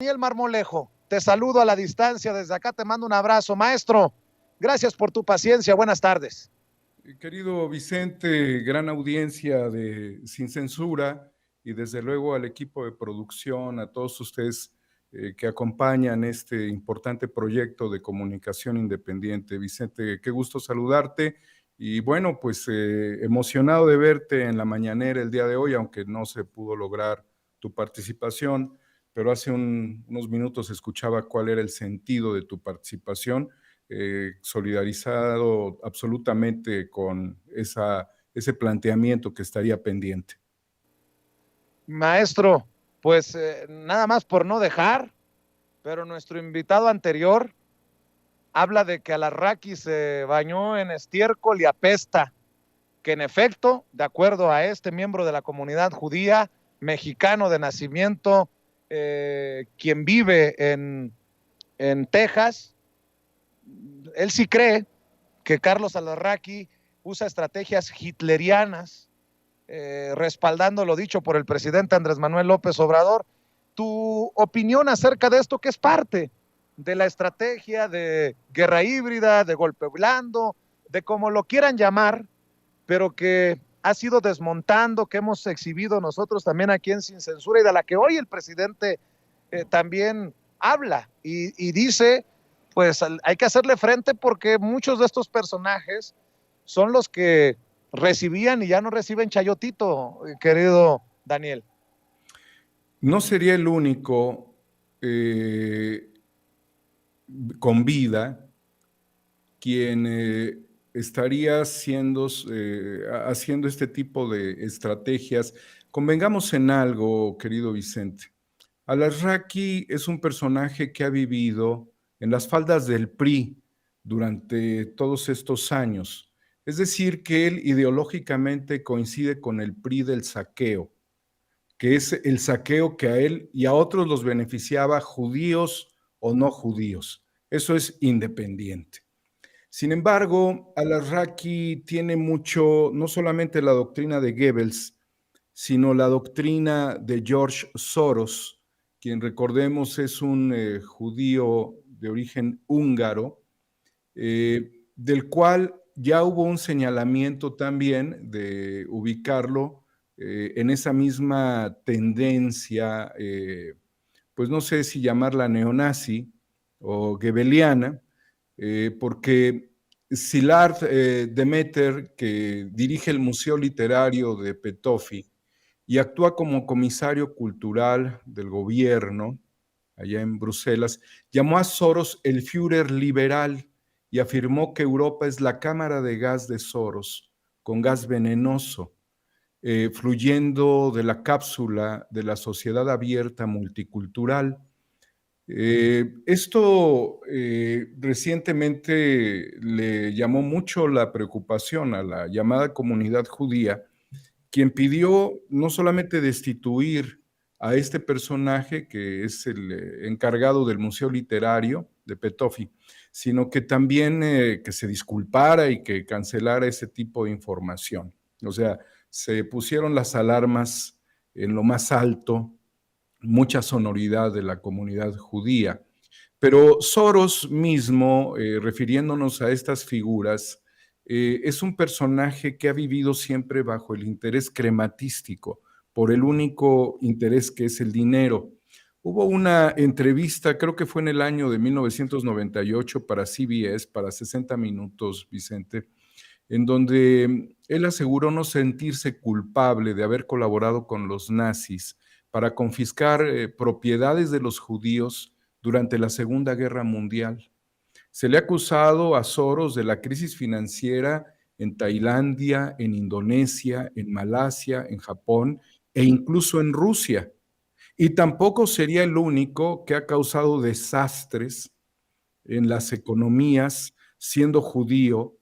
Daniel Marmolejo, te saludo a la distancia, desde acá te mando un abrazo. Maestro, gracias por tu paciencia, buenas tardes. Querido Vicente, gran audiencia de Sin Censura y desde luego al equipo de producción, a todos ustedes que acompañan este importante proyecto de comunicación independiente. Vicente, qué gusto saludarte y bueno, pues emocionado de verte en la mañanera el día de hoy, aunque no se pudo lograr tu participación, pero hace unos minutos escuchaba cuál era el sentido de tu participación. Solidarizado absolutamente con ese planteamiento que estaría pendiente. Maestro, pues nada más por no dejar, pero nuestro invitado anterior habla de que Alarraqui se bañó en estiércol y apesta, que en efecto, de acuerdo a este miembro de la comunidad judía, mexicano de nacimiento, quien vive en Texas, él sí cree que Carlos Alarraqui usa estrategias hitlerianas, respaldando lo dicho por el presidente Andrés Manuel López Obrador. Tu opinión acerca de esto, que es parte de la estrategia de guerra híbrida, de golpe blando, de como lo quieran llamar, pero que ha sido desmontando, que hemos exhibido nosotros también aquí en Sin Censura y de la que hoy el presidente también habla y dice, pues hay que hacerle frente porque muchos de estos personajes son los que recibían y ya no reciben chayotito, querido Daniel. No sería el único con vida quien estaría haciendo este tipo de estrategias. Convengamos en algo, querido Vicente. Alarraqui es un personaje que ha vivido en las faldas del PRI durante todos estos años. Es decir, que él ideológicamente coincide con el PRI del saqueo, que es el saqueo que a él y a otros los beneficiaba, judíos o no judíos. Eso es independiente. Sin embargo, Alarraqui tiene mucho, no solamente la doctrina de Goebbels, sino la doctrina de George Soros, quien recordemos es un judío de origen húngaro, del cual ya hubo un señalamiento también de ubicarlo en esa misma tendencia, pues no sé si llamarla neonazi o goebbeliana, porque Szilard Demeter, que dirige el Museo Literario de Petofi y actúa como comisario cultural del gobierno allá en Bruselas, llamó a Soros el Führer liberal y afirmó que Europa es la cámara de gas de Soros, con gas venenoso, fluyendo de la cápsula de la sociedad abierta multicultural. Esto recientemente le llamó mucho la preocupación a la llamada comunidad judía, quien pidió no solamente destituir a este personaje, que es el encargado del Museo Literario de Petofi, sino que también que se disculpara y que cancelara ese tipo de información. O sea, se pusieron las alarmas en lo más alto, mucha sonoridad de la comunidad judía. Pero Soros mismo, refiriéndonos a estas figuras, es un personaje que ha vivido siempre bajo el interés crematístico, por el único interés que es el dinero. Hubo una entrevista, creo que fue en el año de 1998 para CBS, para 60 minutos, Vicente, en donde él aseguró no sentirse culpable de haber colaborado con los nazis para confiscar propiedades de los judíos durante la Segunda Guerra Mundial. Se le ha acusado a Soros de la crisis financiera en Tailandia, en Indonesia, en Malasia, en Japón e incluso en Rusia. Y tampoco sería el único que ha causado desastres en las economías siendo judío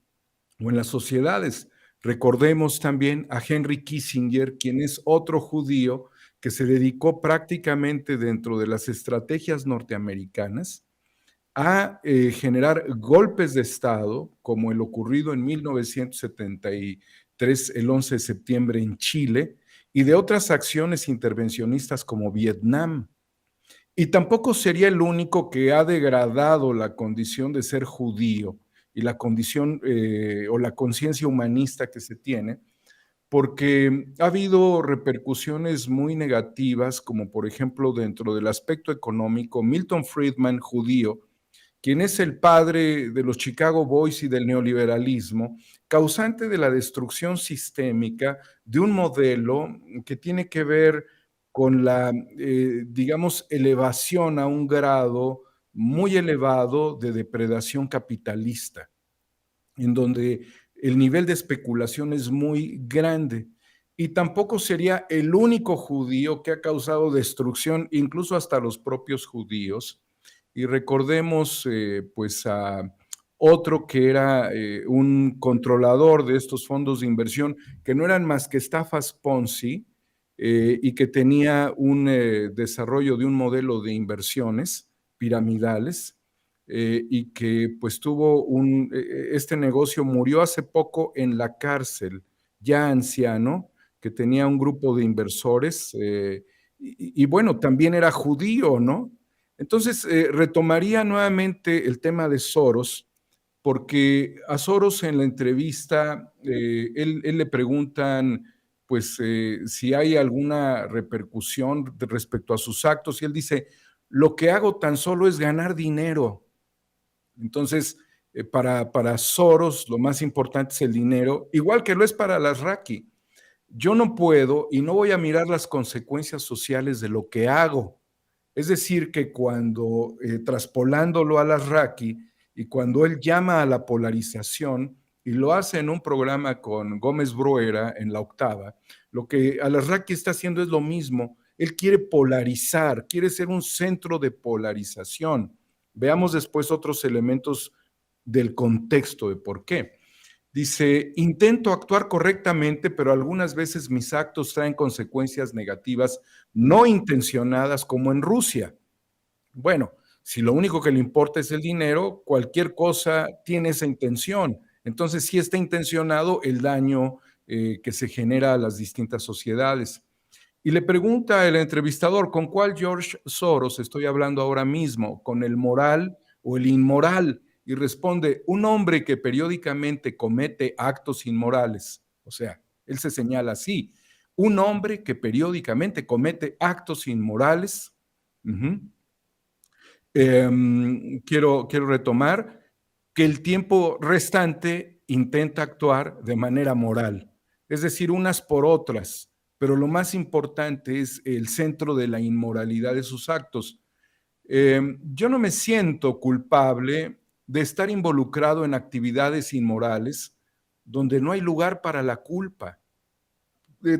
o en las sociedades. Recordemos también a Henry Kissinger, quien es otro judío que se dedicó prácticamente dentro de las estrategias norteamericanas a generar golpes de Estado, como el ocurrido en 1973, el 11 de septiembre en Chile, y de otras acciones intervencionistas como Vietnam. Y tampoco sería el único que ha degradado la condición de ser judío y la condición o la conciencia humanista que se tiene, porque ha habido repercusiones muy negativas, como por ejemplo dentro del aspecto económico, Milton Friedman, judío, quien es el padre de los Chicago Boys y del neoliberalismo, causante de la destrucción sistémica de un modelo que tiene que ver con la, digamos, elevación a un grado muy elevado de depredación capitalista, en donde el nivel de especulación es muy grande. Y tampoco sería el único judío que ha causado destrucción, incluso hasta los propios judíos. Y recordemos pues a otro que era un controlador de estos fondos de inversión, que no eran más que estafas Ponzi, y que tenía un desarrollo de un modelo de inversiones piramidales, y que pues tuvo este negocio, murió hace poco en la cárcel, ya anciano, que tenía un grupo de inversores, y bueno, también era judío, ¿no? Entonces, retomaría nuevamente el tema de Soros, porque a Soros en la entrevista, él le preguntan, pues, si hay alguna repercusión respecto a sus actos, y él dice, lo que hago tan solo es ganar dinero. Entonces, para Soros lo más importante es el dinero, igual que lo es para Alasraqui. Yo no puedo y no voy a mirar las consecuencias sociales de lo que hago. Es decir, que cuando, traspolándolo a Alasraqui, y cuando él llama a la polarización, y lo hace en un programa con Gómez Bruera en La Octava, lo que Alasraqui está haciendo es lo mismo. Él quiere polarizar, quiere ser un centro de polarización. Veamos después otros elementos del contexto de por qué. Dice, intento actuar correctamente, pero algunas veces mis actos traen consecuencias negativas no intencionadas, como en Rusia. Bueno, si lo único que le importa es el dinero, cualquier cosa tiene esa intención. Entonces, sí está intencionado el daño que se genera a las distintas sociedades. Y le pregunta el entrevistador, ¿con cuál George Soros estoy hablando ahora mismo? ¿Con el moral o el inmoral? Y responde, un hombre que periódicamente comete actos inmorales. O sea, él se señala así, un hombre que periódicamente comete actos inmorales. Uh-huh. Quiero retomar que el tiempo restante intenta actuar de manera moral, es decir, unas por otras, pero lo más importante es el centro de la inmoralidad de sus actos. Yo no me siento culpable de estar involucrado en actividades inmorales donde no hay lugar para la culpa.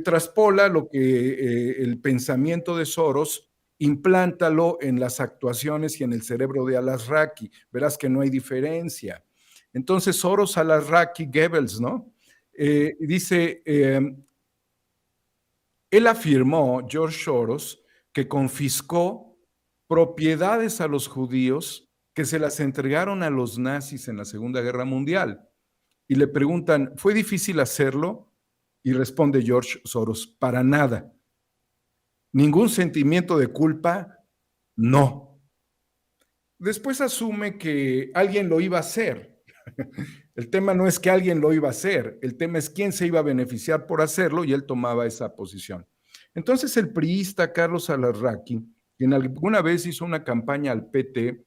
Traspola lo que el pensamiento de Soros, implántalo en las actuaciones y en el cerebro de Alasraqui, verás que no hay diferencia. Entonces, Soros, Alasraqui, Goebbels, ¿no? Dice, él afirmó, George Soros, que confiscó propiedades a los judíos que se las entregaron a los nazis en la Segunda Guerra Mundial. Y le preguntan, ¿fue difícil hacerlo? Y responde George Soros, para nada. ¿Ningún sentimiento de culpa? No. Después asume que alguien lo iba a hacer. El tema no es que alguien lo iba a hacer, el tema es quién se iba a beneficiar por hacerlo, y él tomaba esa posición. Entonces el priista Carlos Alarraqui, quien alguna vez hizo una campaña al PT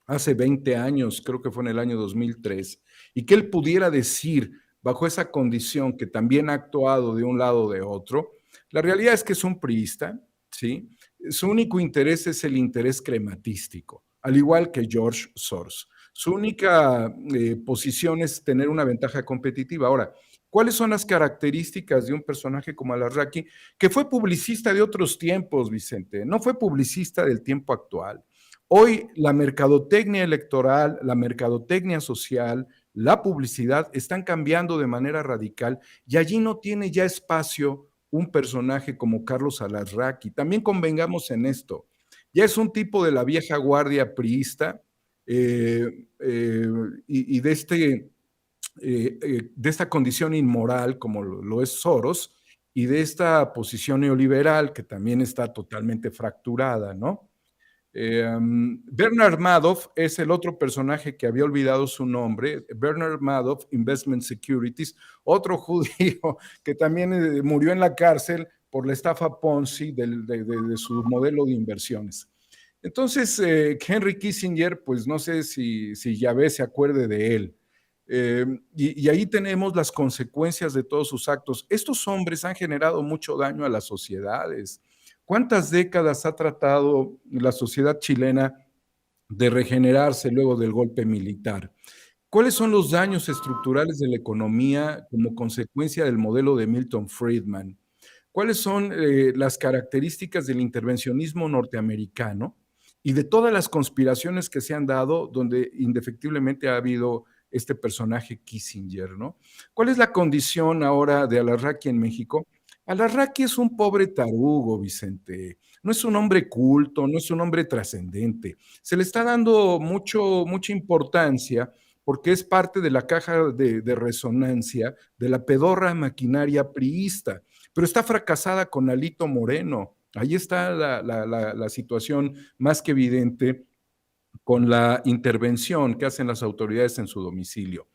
hace 20 años, creo que fue en el año 2003, y que él pudiera decir bajo esa condición que también ha actuado de un lado o de otro, la realidad es que es un priista, ¿sí? Su único interés es el interés crematístico, al igual que George Soros. Su única posición es tener una ventaja competitiva. Ahora, ¿cuáles son las características de un personaje como Alarraqui, que fue publicista de otros tiempos, Vicente? No fue publicista del tiempo actual. Hoy la mercadotecnia electoral, la mercadotecnia social, la publicidad están cambiando de manera radical, y allí no tiene ya espacio un personaje como Carlos Alarraqui. También convengamos en esto. Ya es un tipo de la vieja guardia priista, y de esta condición inmoral como lo es Soros, y de esta posición neoliberal que también está totalmente fracturada, ¿no? Bernard Madoff es el otro personaje que había olvidado su nombre, Bernard Madoff, Investment Securities, otro judío que también murió en la cárcel por la estafa Ponzi de su modelo de inversiones. Entonces, Henry Kissinger, pues no sé si Yahvé se acuerde de él. Y ahí tenemos las consecuencias de todos sus actos. Estos hombres han generado mucho daño a las sociedades. ¿Cuántas décadas ha tratado la sociedad chilena de regenerarse luego del golpe militar? ¿Cuáles son los daños estructurales de la economía como consecuencia del modelo de Milton Friedman? ¿Cuáles son las características del intervencionismo norteamericano y de todas las conspiraciones que se han dado donde indefectiblemente ha habido este personaje Kissinger, ¿no? ¿Cuál es la condición ahora de Alarraqui en México? Alarraqui es un pobre tarugo, Vicente. No es un hombre culto, no es un hombre trascendente. Se le está dando mucha importancia porque es parte de la caja de resonancia de la pedorra maquinaria priista, pero está fracasada con Alito Moreno. Ahí está la situación más que evidente con la intervención que hacen las autoridades en su domicilio,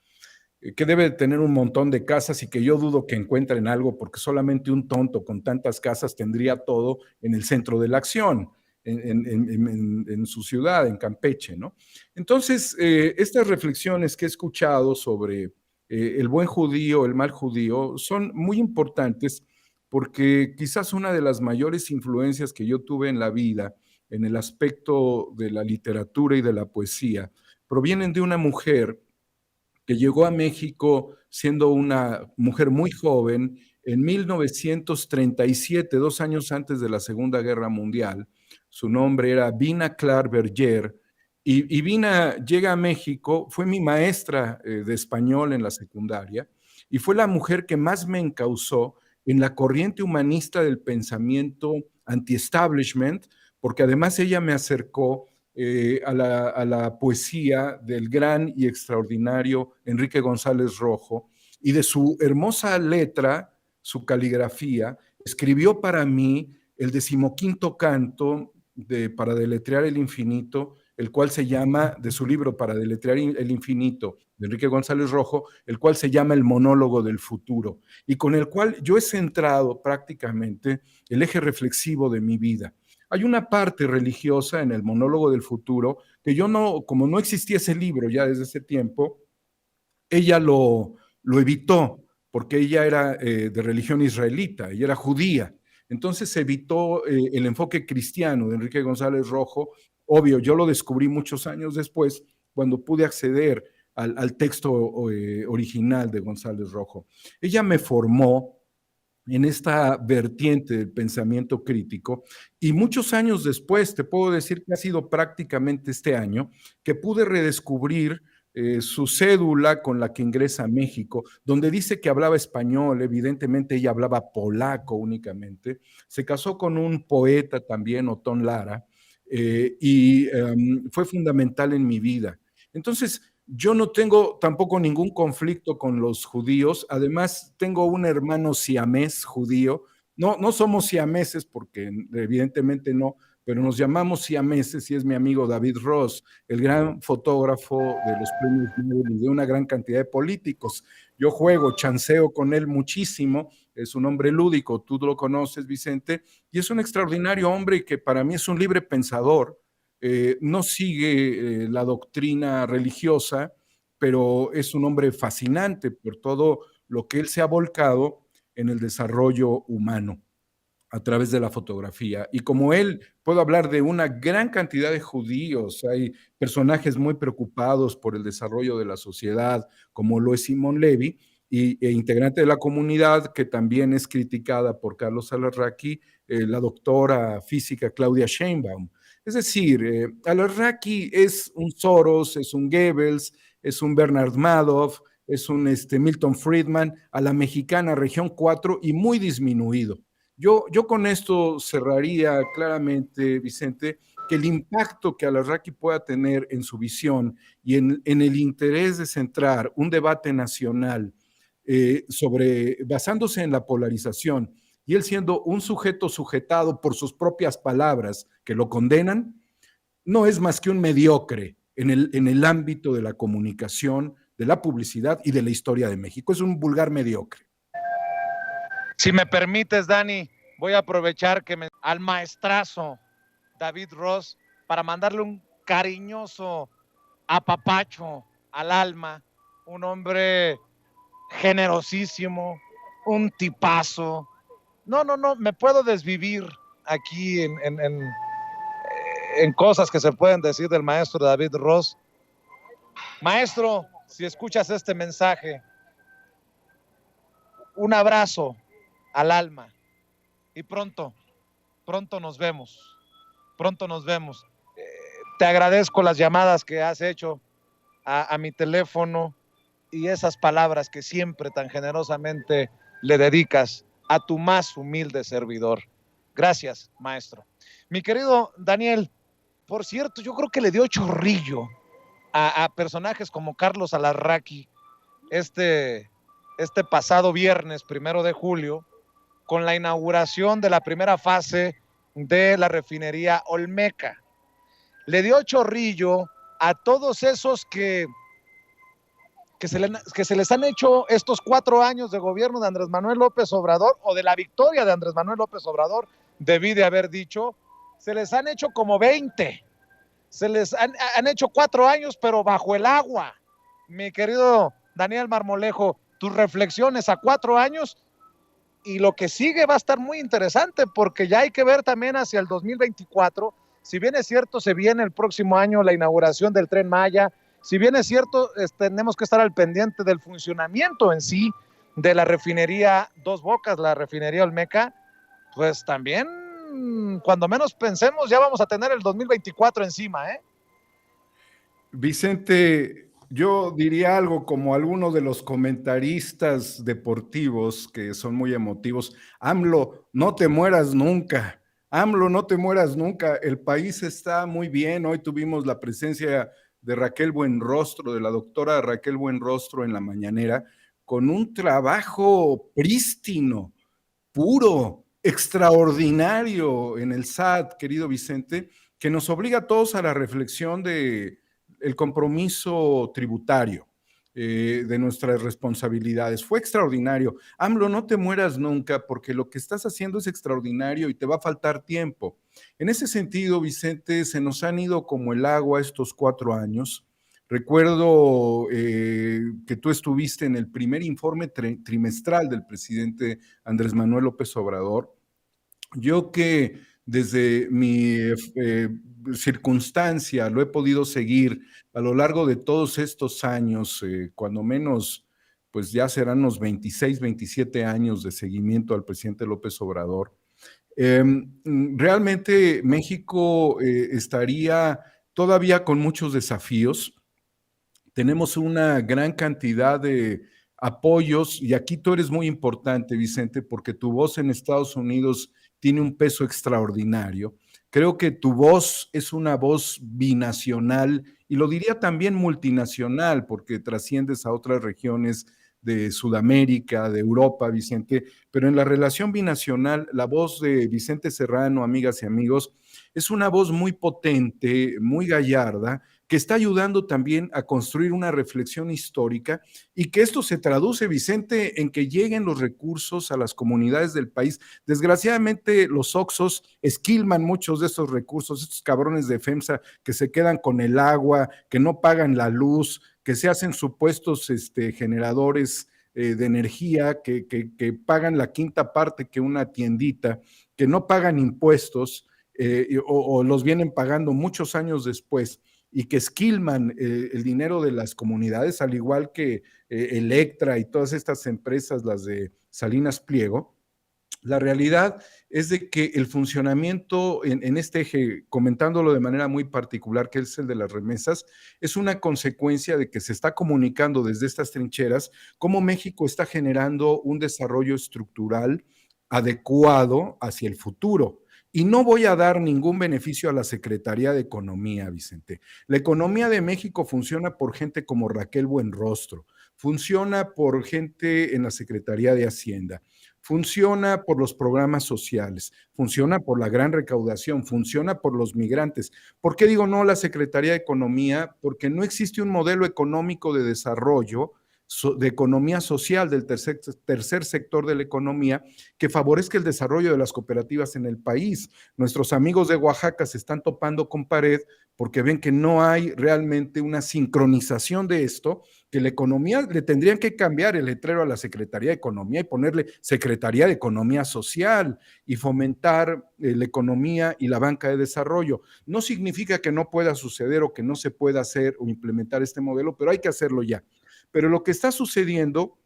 que debe tener un montón de casas y que yo dudo que encuentren algo porque solamente un tonto con tantas casas tendría todo en el centro de la acción, en su ciudad, en Campeche, ¿no? Entonces, estas reflexiones que he escuchado sobre el buen judío, el mal judío, son muy importantes porque quizás una de las mayores influencias que yo tuve en la vida, en el aspecto de la literatura y de la poesía, provienen de una mujer que llegó a México siendo una mujer muy joven en 1937, 2 años antes de la Segunda Guerra Mundial. Su nombre era Vina Clark Berger. Y Vina llega a México, fue mi maestra de español en la secundaria y fue la mujer que más me encauzó en la corriente humanista del pensamiento anti-establishment, porque además ella me acercó a la poesía del gran y extraordinario Enrique González Rojo y de su hermosa letra, su caligrafía, escribió para mí el 15º canto para deletrear el infinito, el cual se llama, de su libro Para deletrear el infinito, de Enrique González Rojo, el cual se llama El monólogo del futuro, y con el cual yo he centrado prácticamente el eje reflexivo de mi vida. Hay una parte religiosa en el monólogo del futuro que yo no, como no existía ese libro ya desde ese tiempo, ella lo evitó porque ella era de religión israelita, ella era judía. Entonces evitó el enfoque cristiano de Enrique González Rojo. Obvio, yo lo descubrí muchos años después cuando pude acceder al texto original de González Rojo. Ella me formó en esta vertiente del pensamiento crítico y muchos años después, te puedo decir que ha sido prácticamente este año, que pude redescubrir su cédula con la que ingresa a México, donde dice que hablaba español, evidentemente ella hablaba polaco únicamente, se casó con un poeta también, Otón Lara, y fue fundamental en mi vida. Entonces, yo no tengo tampoco ningún conflicto con los judíos. Además, tengo un hermano siamés judío. No somos siameses porque evidentemente no, pero nos llamamos siameses y es mi amigo David Ross, el gran fotógrafo de los premios Nobel y de una gran cantidad de políticos. Yo juego, chanceo con él muchísimo. Es un hombre lúdico, tú lo conoces, Vicente, y es un extraordinario hombre que para mí es un libre pensador. No sigue la doctrina religiosa, pero es un hombre fascinante por todo lo que él se ha volcado en el desarrollo humano a través de la fotografía. Y como él, puedo hablar de una gran cantidad de judíos, hay personajes muy preocupados por el desarrollo de la sociedad, como lo es Simón Levi, integrante de la comunidad, que también es criticada por Carlos Alarraqui, la doctora física Claudia Sheinbaum. Es decir, Alarraqui es un Soros, es un Goebbels, es un Bernard Madoff, es un Milton Friedman, a la mexicana región 4 y muy disminuido. Yo con esto cerraría claramente, Vicente, que el impacto que Alarraqui pueda tener en su visión y en el interés de centrar un debate nacional basándose en la polarización y él siendo un sujeto sujetado por sus propias palabras que lo condenan, no es más que un mediocre en el ámbito de la comunicación, de la publicidad y de la historia de México. Es un vulgar mediocre. Si me permites, Dani, voy a aprovechar al maestrazo David Ross para mandarle un cariñoso apapacho al alma, un hombre generosísimo, un tipazo. No, me puedo desvivir aquí en cosas que se pueden decir del maestro David Ross. Maestro, si escuchas este mensaje, un abrazo al alma y pronto nos vemos, pronto nos vemos. Te agradezco las llamadas que has hecho a mi teléfono y esas palabras que siempre tan generosamente le dedicas a tu más humilde servidor. Gracias, maestro. Mi querido Daniel, por cierto, yo creo que le dio chorrillo a personajes como Carlos Alarraqui este pasado viernes, 1 de julio, con la inauguración de la primera fase de la refinería Olmeca. Le dio chorrillo a todos esos que se les han hecho estos 4 años de gobierno de Andrés Manuel López Obrador, o de la victoria de Andrés Manuel López Obrador, debí de haber dicho, se les han hecho como 20. Se les han hecho 4 años, pero bajo el agua. Mi querido Daniel Marmolejo, tus reflexiones a 4 años y lo que sigue va a estar muy interesante, porque ya hay que ver también hacia el 2024. Si bien es cierto, se viene el próximo año la inauguración del Tren Maya. Si bien es cierto, tenemos que estar al pendiente del funcionamiento en sí de la refinería Dos Bocas, la refinería Olmeca, pues también, cuando menos pensemos, ya vamos a tener el 2024 encima, ¿eh? Vicente, yo diría algo como algunos de los comentaristas deportivos que son muy emotivos. AMLO, no te mueras nunca. AMLO, no te mueras nunca. El país está muy bien. Hoy tuvimos la presencia de Raquel Buenrostro, de la doctora Raquel Buenrostro en la mañanera, con un trabajo prístino, puro, extraordinario en el SAT, querido Vicente, que nos obliga a todos a la reflexión de el compromiso tributario, de nuestras responsabilidades. Fue extraordinario. AMLO, no te mueras nunca, porque lo que estás haciendo es extraordinario y te va a faltar tiempo. En ese sentido, Vicente, se nos han ido como el agua estos 4 años. Recuerdo que tú estuviste en el primer informe trimestral del presidente Andrés Manuel López Obrador. Yo que desde mi circunstancia lo he podido seguir a lo largo de todos estos años, cuando menos, pues ya serán unos 26, 27 años de seguimiento al presidente López Obrador. Realmente México estaría todavía con muchos desafíos. Tenemos una gran cantidad de apoyos y aquí tú eres muy importante, Vicente, porque tu voz en Estados Unidos tiene un peso extraordinario. Creo que tu voz es una voz binacional y lo diría también multinacional, porque trasciendes a otras regiones de Sudamérica, de Europa, Vicente, pero en la relación binacional, la voz de Vicente Serrano, amigas y amigos, es una voz muy potente, muy gallarda, que está ayudando también a construir una reflexión histórica y que esto se traduce, Vicente, en que lleguen los recursos a las comunidades del país. Desgraciadamente, los Oxxos esquilman muchos de estos recursos, estos cabrones de FEMSA que se quedan con el agua, que no pagan la luz, que se hacen supuestos generadores de energía, que pagan la quinta parte que una tiendita, que no pagan impuestos o los vienen pagando muchos años después y que esquilman el dinero de las comunidades, al igual que Electra y todas estas empresas, las de Salinas Pliego. La realidad es de que el funcionamiento en este eje, comentándolo de manera muy particular, que es el de las remesas, es una consecuencia de que se está comunicando desde estas trincheras cómo México está generando un desarrollo estructural adecuado hacia el futuro. Y no voy a dar ningún beneficio a la Secretaría de Economía, Vicente. La economía de México funciona por gente como Raquel Buenrostro, funciona por gente en la Secretaría de Hacienda, Funciona por los programas sociales, funciona por la gran recaudación, funciona por los migrantes. ¿Por qué digo no la Secretaría de Economía? Porque no existe un modelo económico de desarrollo, de economía social del tercer sector de la economía que favorezca el desarrollo de las cooperativas en el país. Nuestros amigos de Oaxaca se están topando con pared porque ven que no hay realmente una sincronización de esto, que la economía le tendrían que cambiar el letrero a la Secretaría de Economía y ponerle Secretaría de Economía Social y fomentar la economía y la banca de desarrollo. No significa que no pueda suceder o que no se pueda hacer o implementar este modelo, pero hay que hacerlo ya. Pero lo que está sucediendo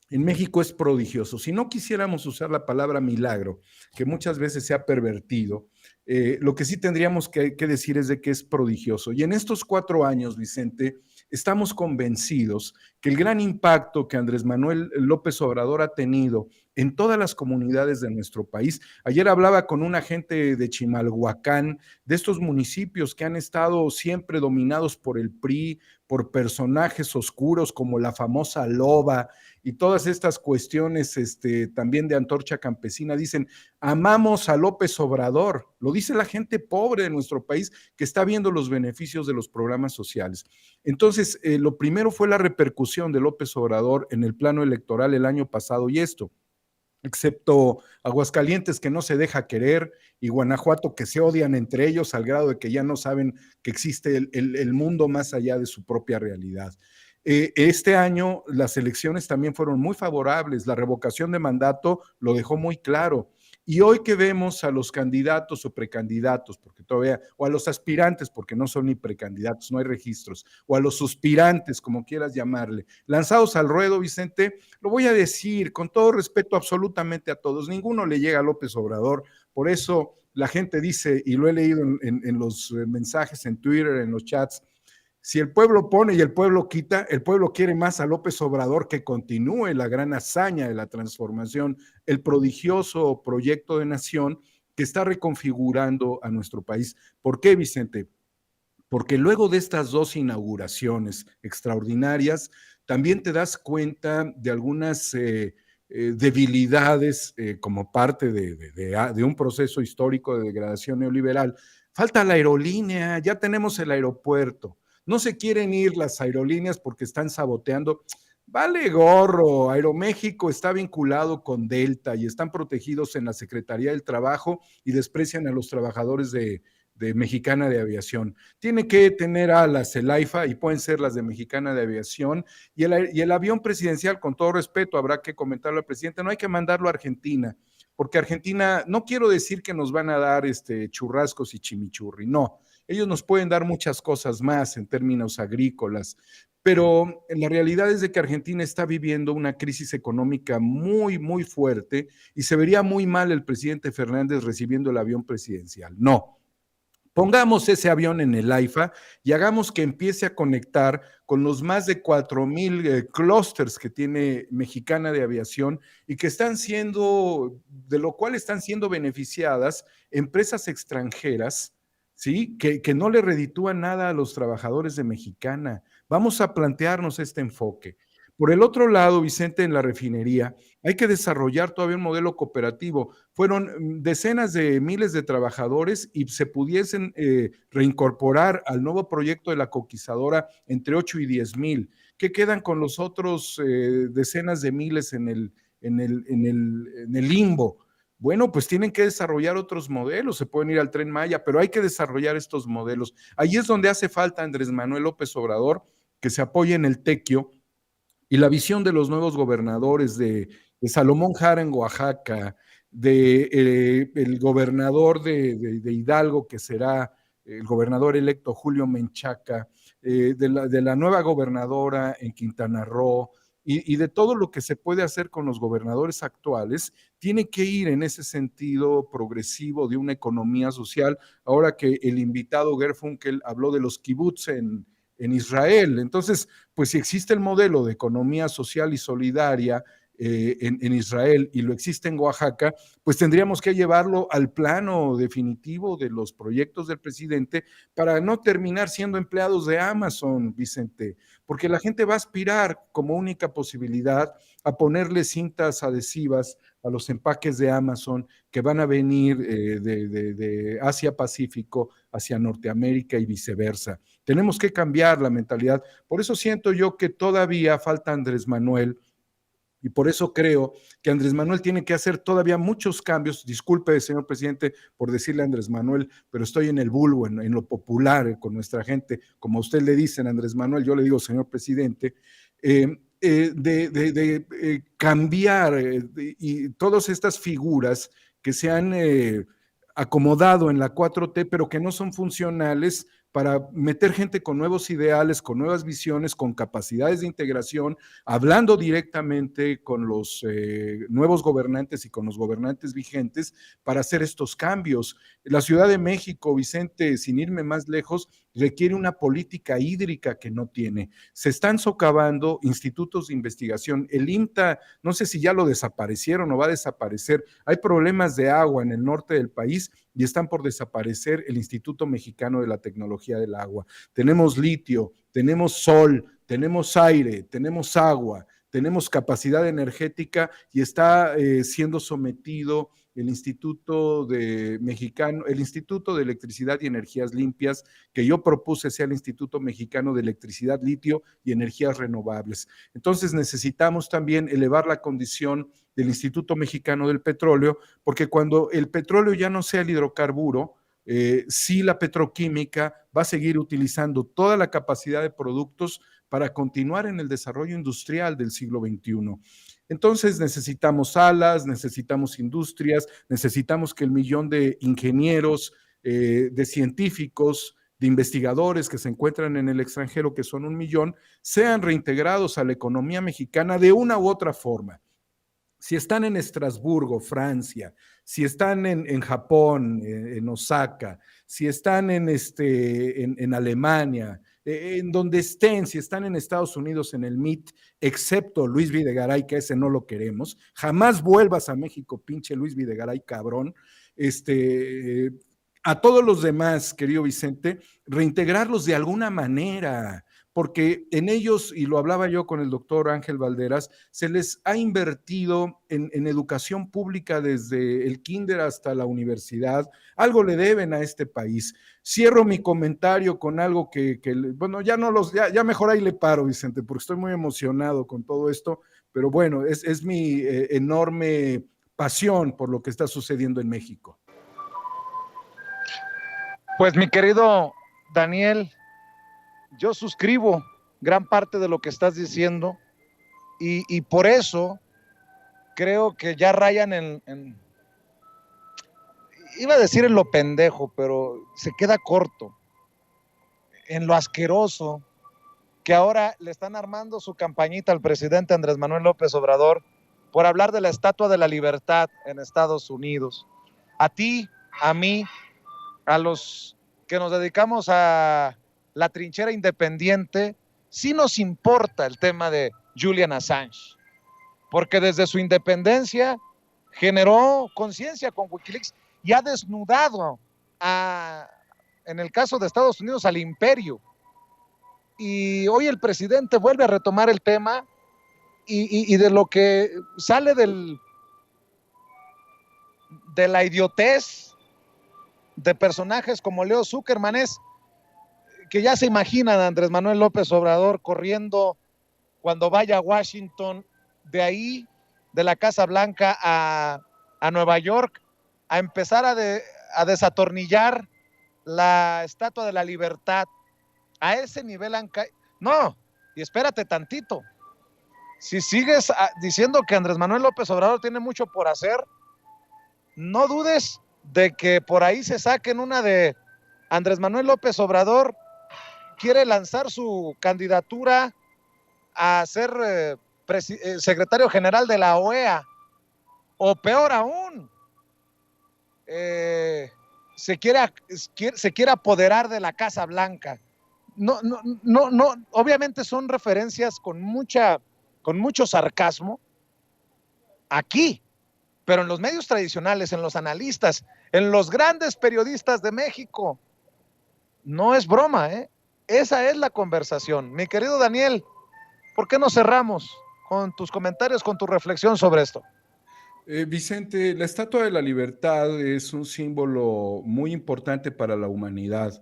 en México es prodigioso. Si no quisiéramos usar la palabra milagro, que muchas veces se ha pervertido, lo que sí tendríamos que decir es de que es prodigioso. Y en estos 4 años, Vicente, estamos convencidos que el gran impacto que Andrés Manuel López Obrador ha tenido en todas las comunidades de nuestro país. Ayer hablaba con una gente de Chimalhuacán, de estos municipios que han estado siempre dominados por el PRI, por personajes oscuros como la famosa Loba y todas estas cuestiones también de antorcha campesina. Dicen, amamos a López Obrador. Lo dice la gente pobre de nuestro país que está viendo los beneficios de los programas sociales. Entonces, lo primero fue la repercusión de López Obrador en el plano electoral el año pasado y esto, excepto Aguascalientes que no se deja querer y Guanajuato que se odian entre ellos al grado de que ya no saben que existe el mundo más allá de su propia realidad. Este año las elecciones también fueron muy favorables, la revocación de mandato lo dejó muy claro. Y hoy que vemos a los candidatos o precandidatos, porque todavía, o a los aspirantes, porque no son ni precandidatos, no hay registros, o a los suspirantes, como quieras llamarle, lanzados al ruedo, Vicente, lo voy a decir con todo respeto absolutamente a todos, ninguno le llega a López Obrador, por eso la gente dice, y lo he leído en los mensajes en Twitter, en los chats, si el pueblo pone y el pueblo quita, el pueblo quiere más a López Obrador que continúe la gran hazaña de la transformación, el prodigioso proyecto de nación que está reconfigurando a nuestro país. ¿Por qué, Vicente? Porque luego de estas 2 inauguraciones extraordinarias, también te das cuenta de algunas debilidades como parte de un proceso histórico de degradación neoliberal. Falta la aerolínea, ya tenemos el aeropuerto. No se quieren ir las aerolíneas porque están saboteando. Vale gorro, Aeroméxico está vinculado con Delta y están protegidos en la Secretaría del Trabajo y desprecian a los trabajadores de Mexicana de Aviación. Tiene que tener alas el AIFA y pueden ser las de Mexicana de Aviación y el avión presidencial, con todo respeto, habrá que comentarlo al presidente, no hay que mandarlo a Argentina, porque Argentina, no quiero decir que nos van a dar churrascos y chimichurri, no, ellos nos pueden dar muchas cosas más en términos agrícolas, pero la realidad es de que Argentina está viviendo una crisis económica muy, muy fuerte y se vería muy mal el presidente Fernández recibiendo el avión presidencial. No, pongamos ese avión en el AIFA y hagamos que empiece a conectar con los más de 4,000 clústeres que tiene Mexicana de Aviación y que están siendo, de lo cual están siendo beneficiadas empresas extranjeras, ¿sí? Que no le reditúan nada a los trabajadores de Mexicana. Vamos a plantearnos este enfoque. Por el otro lado, Vicente, en la refinería, hay que desarrollar todavía un modelo cooperativo. Fueron decenas de miles de trabajadores y se pudiesen reincorporar al nuevo proyecto de la coquizadora entre 8 y 10 mil. ¿Qué quedan con los otros decenas de miles en el limbo? Bueno, pues tienen que desarrollar otros modelos, se pueden ir al Tren Maya, pero hay que desarrollar estos modelos. Ahí es donde hace falta Andrés Manuel López Obrador, que se apoye en el tequio y la visión de los nuevos gobernadores de Salomón Jara en Oaxaca, de el gobernador de Hidalgo, que será el gobernador electo Julio Menchaca, de la nueva gobernadora en Quintana Roo, y de todo lo que se puede hacer con los gobernadores actuales, tiene que ir en ese sentido progresivo de una economía social. Ahora que el invitado Gerfunkel habló de los kibbutz en Israel. Entonces, pues si existe el modelo de economía social y solidaria en Israel y lo existe en Oaxaca, pues tendríamos que llevarlo al plano definitivo de los proyectos del presidente para no terminar siendo empleados de Amazon, Vicente, porque la gente va a aspirar como única posibilidad a ponerle cintas adhesivas a los empaques de Amazon que van a venir de Asia Pacífico hacia Norteamérica y viceversa. Tenemos que cambiar la mentalidad. Por eso siento yo que todavía falta Andrés Manuel. Y por eso creo que Andrés Manuel tiene que hacer todavía muchos cambios. Disculpe, señor presidente, por decirle a Andrés Manuel, pero estoy en el vulgo, en lo popular, con nuestra gente. Como a usted le dicen, Andrés Manuel, yo le digo, señor presidente, cambiar y todas estas figuras que se han acomodado en la 4T, pero que no son funcionales para meter gente con nuevos ideales, con nuevas visiones, con capacidades de integración, hablando directamente con los nuevos gobernantes y con los gobernantes vigentes para hacer estos cambios. La Ciudad de México, Vicente, sin irme más lejos, requiere una política hídrica que no tiene. Se están socavando institutos de investigación. El IMTA, no sé si ya lo desaparecieron o va a desaparecer. Hay problemas de agua en el norte del país y están por desaparecer el Instituto Mexicano de la Tecnología del Agua. Tenemos litio, tenemos sol, tenemos aire, tenemos agua, tenemos capacidad energética y está siendo sometido el Instituto Mexicano, el Instituto de Electricidad y Energías Limpias, que yo propuse sea el Instituto Mexicano de Electricidad, Litio y Energías Renovables. Entonces necesitamos también elevar la condición del Instituto Mexicano del Petróleo, porque cuando el petróleo ya no sea el hidrocarburo, sí la petroquímica va a seguir utilizando toda la capacidad de productos para continuar en el desarrollo industrial del siglo XXI. Entonces necesitamos salas, necesitamos industrias, necesitamos que el millón de ingenieros, de científicos, de investigadores que se encuentran en el extranjero, que son 1 millón, sean reintegrados a la economía mexicana de una u otra forma. Si están en Estrasburgo, Francia, si están en Japón, en Osaka, si están en Alemania, en donde estén, si están en Estados Unidos en el MIT, excepto Luis Videgaray, que ese no lo queremos, jamás vuelvas a México, pinche Luis Videgaray, cabrón, a todos los demás, querido Vicente, reintegrarlos de alguna manera, porque en ellos, y lo hablaba yo con el doctor Ángel Valderas, se les ha invertido en educación pública desde el kinder hasta la universidad. Algo le deben a este país. Cierro mi comentario con algo bueno, ya mejor ahí le paro, Vicente, porque estoy muy emocionado con todo esto, pero bueno, es mi enorme pasión por lo que está sucediendo en México. Pues mi querido Daniel, yo suscribo gran parte de lo que estás diciendo y por eso creo que ya rayan iba a decir en lo pendejo, pero se queda corto, en lo asqueroso, que ahora le están armando su campañita al presidente Andrés Manuel López Obrador por hablar de la Estatua de la Libertad en Estados Unidos. A ti, a mí, a los que nos dedicamos a la trinchera independiente, sí nos importa el tema de Julian Assange, porque desde su independencia generó conciencia con Wikileaks y ha desnudado en el caso de Estados Unidos al imperio. Y hoy el presidente vuelve a retomar el tema y de lo que sale de la idiotez de personajes como Leo Zuckerman es que ya se imaginan a Andrés Manuel López Obrador corriendo cuando vaya a Washington, de ahí, de la Casa Blanca a Nueva York, a empezar a desatornillar la Estatua de la Libertad. A ese nivel han caído. No, y espérate tantito. Si sigues diciendo que Andrés Manuel López Obrador tiene mucho por hacer, no dudes de que por ahí se saquen una de Andrés Manuel López Obrador quiere lanzar su candidatura a ser secretario general de la OEA, o peor aún, se quiere apoderar de la Casa Blanca. No, obviamente son referencias con mucho sarcasmo, aquí, pero en los medios tradicionales, en los analistas, en los grandes periodistas de México. No es broma, ¿eh? Esa es la conversación. Mi querido Daniel, ¿por qué no cerramos con tus comentarios, con tu reflexión sobre esto? Vicente, la Estatua de la Libertad es un símbolo muy importante para la humanidad,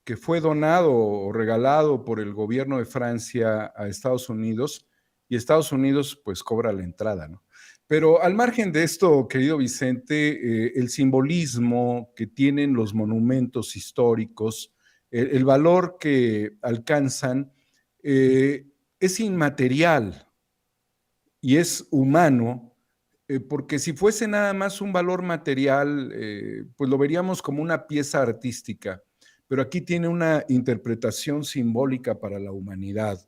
que fue donado o regalado por el gobierno de Francia a Estados Unidos, y Estados Unidos pues cobra la entrada, ¿no? Pero al margen de esto, querido Vicente, el simbolismo que tienen los monumentos históricos, el valor que alcanzan, eh, es inmaterial y es humano, porque si fuese nada más un valor material, pues lo veríamos como una pieza artística, pero aquí tiene una interpretación simbólica para la humanidad.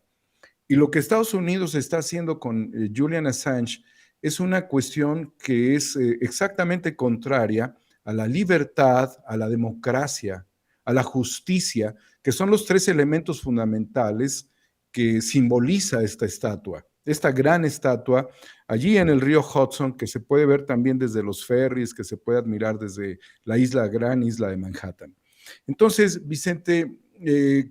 Y lo que Estados Unidos está haciendo con Julian Assange es una cuestión que es exactamente contraria a la libertad, a la democracia, a la justicia, que son los tres elementos fundamentales que simboliza esta estatua, esta gran estatua, allí en el río Hudson, que se puede ver también desde los ferries, que se puede admirar desde la gran isla de Manhattan. Entonces, Vicente,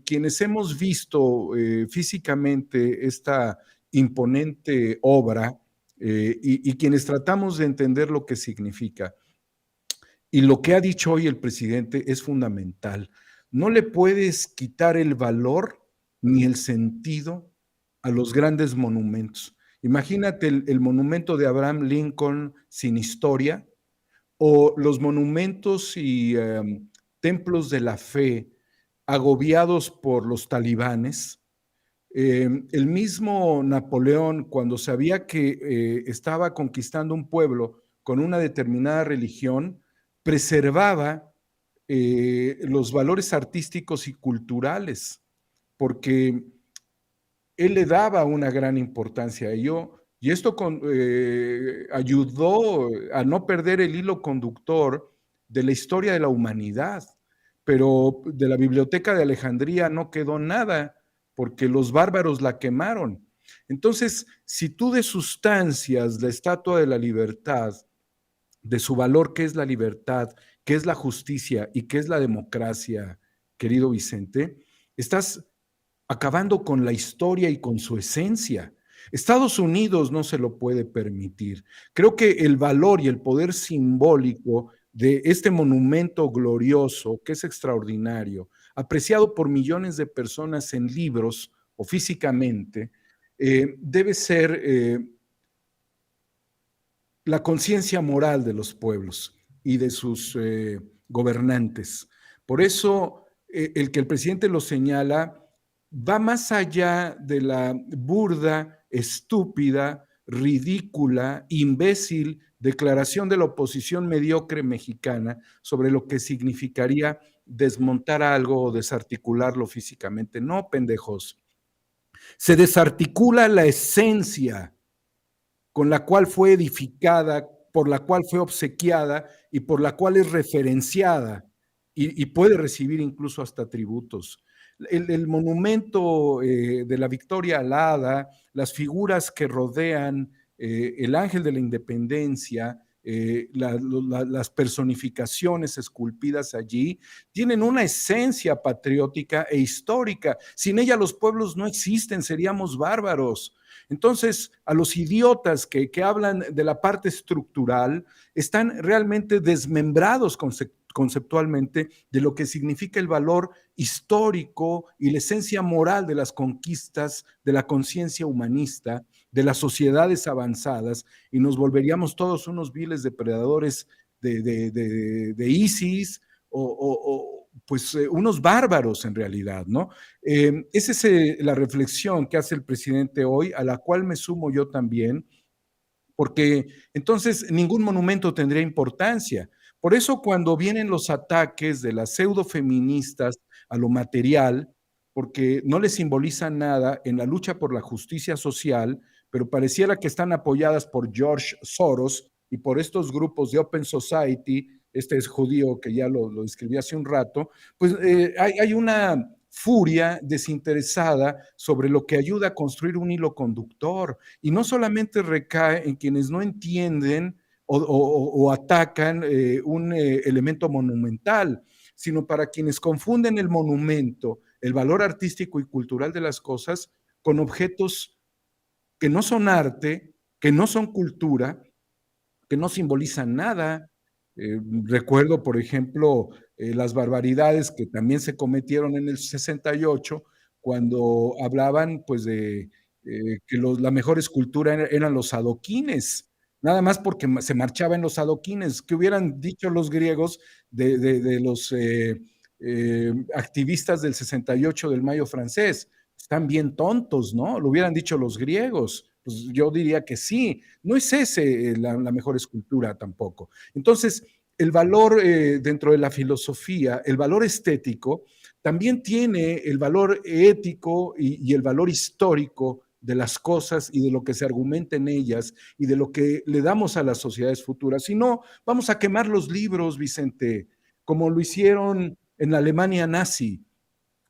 quienes hemos visto físicamente esta imponente obra y quienes tratamos de entender lo que significa, y lo que ha dicho hoy el presidente es fundamental. No le puedes quitar el valor ni el sentido a los grandes monumentos. Imagínate el monumento de Abraham Lincoln sin historia, o los monumentos y templos de la fe agobiados por los talibanes. El mismo Napoleón, cuando sabía que estaba conquistando un pueblo con una determinada religión, preservaba los valores artísticos y culturales, porque él le daba una gran importancia a ello, y esto ayudó a no perder el hilo conductor de la historia de la humanidad. Pero de la Biblioteca de Alejandría no quedó nada, porque los bárbaros la quemaron. Entonces, si tú desustancias la Estatua de la Libertad, de su valor, que es la libertad, que es la justicia y que es la democracia, querido Vicente, estás acabando con la historia y con su esencia. Estados Unidos no se lo puede permitir. Creo que el valor y el poder simbólico de este monumento glorioso, que es extraordinario, apreciado por millones de personas en libros o físicamente, debe ser la conciencia moral de los pueblos y de sus gobernantes. Por eso, el que el presidente lo señala va más allá de la burda, estúpida, ridícula, imbécil declaración de la oposición mediocre mexicana sobre lo que significaría desmontar algo o desarticularlo físicamente. No, pendejos. Se desarticula la esencia con la cual fue edificada, por la cual fue obsequiada y por la cual es referenciada y puede recibir incluso hasta tributos. El monumento de la Victoria Alada, las figuras que rodean el ángel de la independencia, las personificaciones esculpidas allí, tienen una esencia patriótica e histórica. Sin ella los pueblos no existen, seríamos bárbaros. Entonces, a los idiotas que hablan de la parte estructural, están realmente desmembrados conceptualmente de lo que significa el valor histórico y la esencia moral de las conquistas, de la conciencia humanista, de las sociedades avanzadas, y nos volveríamos todos unos viles depredadores de ISIS o pues unos bárbaros en realidad, ¿no? Esa es la reflexión que hace el presidente hoy, a la cual me sumo yo también, porque entonces ningún monumento tendría importancia. Por eso cuando vienen los ataques de las pseudofeministas a lo material, porque no les simboliza nada en la lucha por la justicia social, pero pareciera que están apoyadas por George Soros y por estos grupos de Open Society, este es judío que ya lo describí hace un rato, pues hay una furia desinteresada sobre lo que ayuda a construir un hilo conductor. Y no solamente recae en quienes no entienden o atacan un elemento monumental, sino para quienes confunden el monumento, el valor artístico y cultural de las cosas, con objetos que no son arte, que no son cultura, que no simbolizan nada. Recuerdo, por ejemplo, las barbaridades que también se cometieron en el 68, cuando hablaban pues de la mejor escultura eran los adoquines, nada más porque se marchaba en los adoquines. ¿Qué hubieran dicho los griegos de los activistas del 68 del Mayo francés? Están bien tontos, ¿no? Lo hubieran dicho los griegos. Pues yo diría que sí, no es ese la mejor escultura tampoco. Entonces, el valor dentro de la filosofía, el valor estético, también tiene el valor ético y el valor histórico de las cosas y de lo que se argumenta en ellas y de lo que le damos a las sociedades futuras. Si no, vamos a quemar los libros, Vicente, como lo hicieron en la Alemania nazi.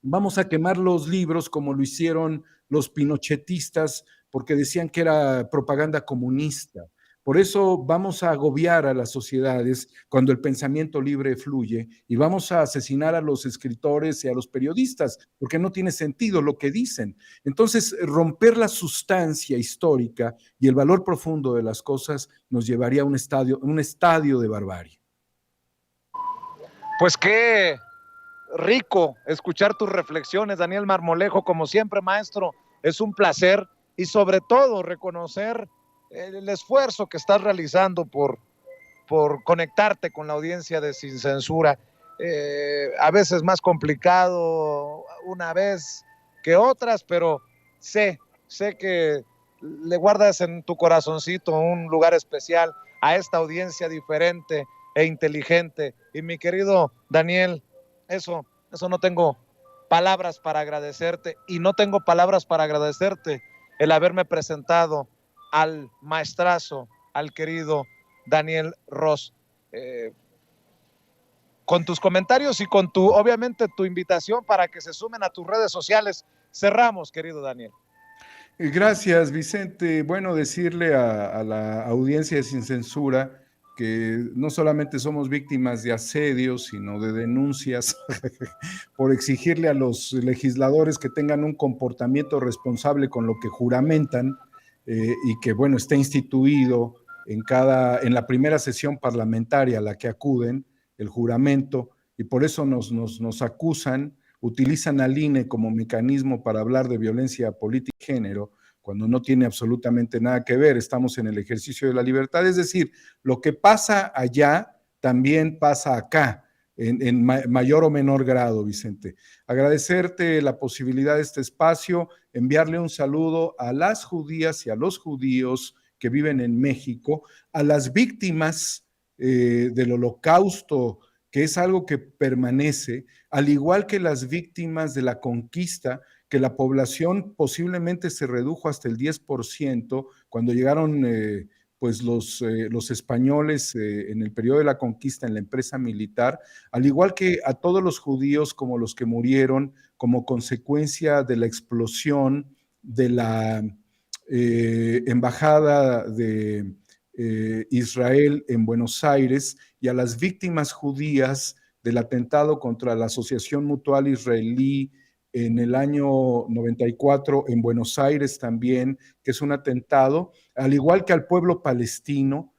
Vamos a quemar los libros como lo hicieron los pinochetistas porque decían que era propaganda comunista. Por eso vamos a agobiar a las sociedades cuando el pensamiento libre fluye y vamos a asesinar a los escritores y a los periodistas porque no tiene sentido lo que dicen. Entonces, romper la sustancia histórica y el valor profundo de las cosas nos llevaría a un estadio de barbarie. Pues qué rico escuchar tus reflexiones, Daniel Marmolejo, como siempre, maestro, es un placer y sobre todo reconocer el esfuerzo que estás realizando por conectarte con la audiencia de Sin Censura. A veces más complicado una vez que otras, pero sé que le guardas en tu corazoncito un lugar especial a esta audiencia diferente e inteligente. Y mi querido Daniel, eso no tengo palabras para agradecerte y no tengo palabras para agradecerte el haberme presentado al maestrazo, al querido Daniel Ross. Con tus comentarios y con obviamente tu invitación para que se sumen a tus redes sociales, cerramos, querido Daniel. Gracias, Vicente. Bueno, decirle a la audiencia de Sin Censura que no solamente somos víctimas de asedios, sino de denuncias por exigirle a los legisladores que tengan un comportamiento responsable con lo que juramentan y que, bueno, esté instituido en la primera sesión parlamentaria a la que acuden, el juramento, y por eso nos acusan, utilizan al INE como mecanismo para hablar de violencia política y género, cuando no tiene absolutamente nada que ver. Estamos en el ejercicio de la libertad. Es decir, lo que pasa allá también pasa acá, en mayor o menor grado, Vicente. Agradecerte la posibilidad de este espacio, enviarle un saludo a las judías y a los judíos que viven en México, a las víctimas del Holocausto, que es algo que permanece, al igual que las víctimas de la conquista, que la población posiblemente se redujo hasta el 10% cuando llegaron pues los españoles en el periodo de la conquista en la empresa militar, al igual que a todos los judíos como los que murieron como consecuencia de la explosión de la embajada de Israel en Buenos Aires, y a las víctimas judías del atentado contra la Asociación Mutual Israelí en el año 94 en Buenos Aires también, que es un atentado, al igual que al pueblo palestino,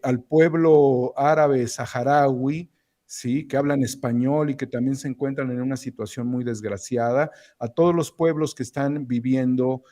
al pueblo árabe saharaui, ¿sí? Que hablan español y que también se encuentran en una situación muy desgraciada, a todos los pueblos que están viviendo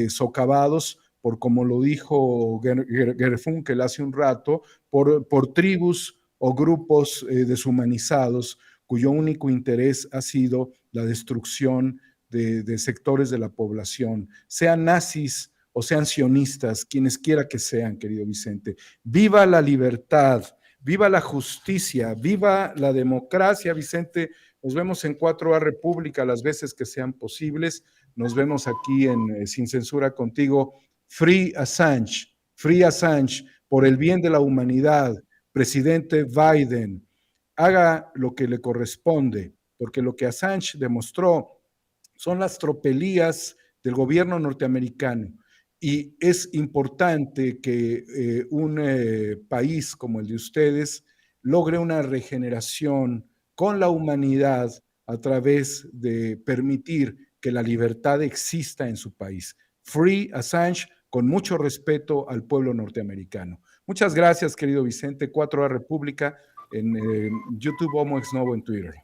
socavados por, como lo dijo Garfunkel hace un rato, por tribus o grupos deshumanizados cuyo único interés ha sido la destrucción de sectores de la población, sean nazis o sean sionistas, quienes quiera que sean, querido Vicente. Viva la libertad, viva la justicia, viva la democracia, Vicente. Nos vemos en 4A República las veces que sean posibles. Nos vemos aquí en Sin Censura contigo. Free Assange, por el bien de la humanidad. Presidente Biden, haga lo que le corresponde, porque lo que Assange demostró son las tropelías del gobierno norteamericano. Y es importante que un país como el de ustedes logre una regeneración con la humanidad a través de permitir que la libertad exista en su país. Free Assange, con mucho respeto al pueblo norteamericano. Muchas gracias, querido Vicente. 4A República en YouTube, Homo Ex Novo en Twitter.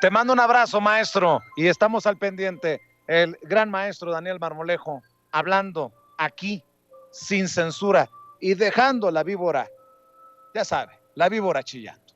Te mando un abrazo, maestro, y estamos al pendiente. El gran maestro Daniel Marmolejo, hablando aquí, sin censura, y dejando la víbora, ya sabe, la víbora chillando.